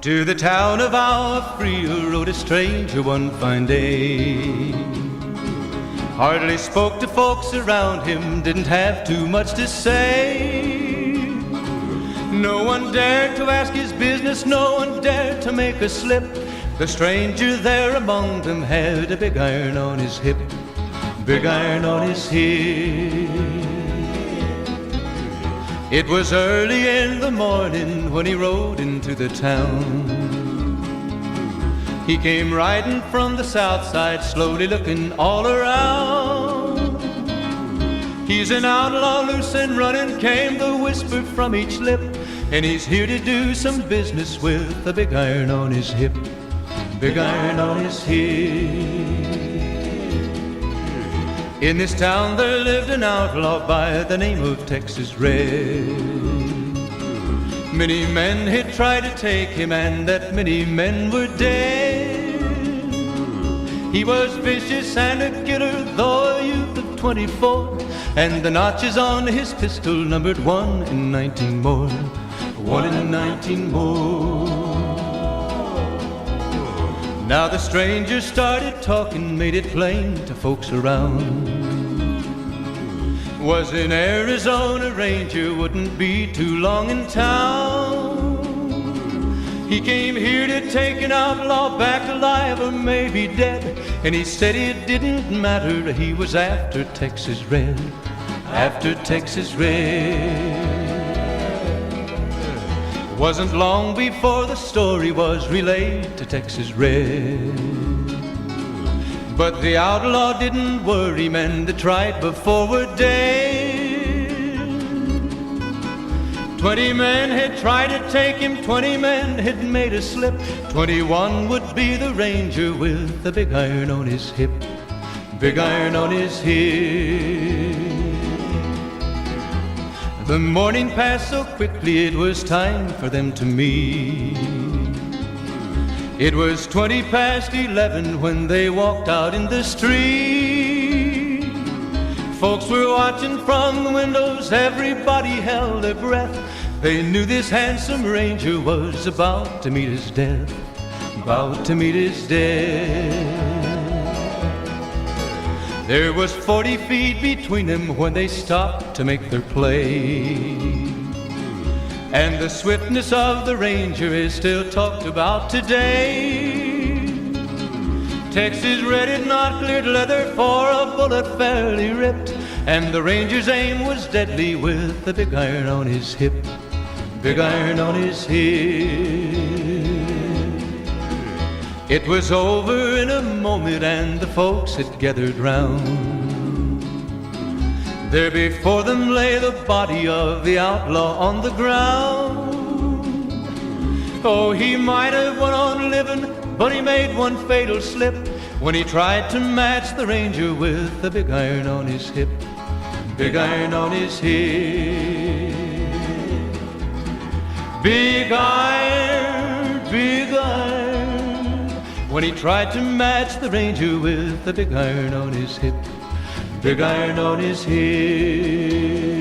To the town of Alfria rode a stranger one fine day. Hardly spoke to folks around him, didn't have too much to say. No one dared to ask his business, no one dared to make a slip. The stranger there among them had a big iron on his hip, big iron on his hip. It was early in the morning when he rode into the town. He came riding from the south side, slowly looking all around. He's an outlaw, loose and running, came the whisper from each lip, and he's here to do some business with a big iron on his hip, big iron on his hip. In this town there lived an outlaw by the name of Texas Red. Many men had tried to take him, and that many men were dead. He was vicious and a killer, though a youth of 24, and the notches on his pistol numbered 1 in 19 more, 1 in 19 more. Now the stranger started talking, made it plain to folks around. Was an Arizona Ranger, wouldn't be too long in town. He came here to take an outlaw back alive or maybe dead, and he said it didn't matter, he was after Texas Red, after Texas Red. Wasn't long before the story was relayed to Texas Red. But the outlaw didn't worry men that tried before were dead. 20 men had tried to take him, 20 men had made a slip. 21 would be the Ranger with the big iron on his hip, big iron on his hip. The morning passed so quickly it was time for them to meet. It was 20 past 11 when they walked out in the street. Folks were watching from the windows, everybody held their breath. They knew this handsome Ranger was about to meet his death, about to meet his death. There was 40 feet between them when they stopped to make their play. And the swiftness of the Ranger is still talked about today. Texas Red had not cleared leather for a bullet fairly ripped, and the Ranger's aim was deadly with the big iron on his hip, big iron on his hip. It was over in a moment and the folks had gathered round. There before them lay the body of the outlaw on the ground. Oh, he might have went on living, but he made one fatal slip when he tried to match the Ranger with the big iron on his hip, big iron on his hip. Big iron, big iron, when he tried to match the Ranger with the big iron on his hip, big iron on his hip.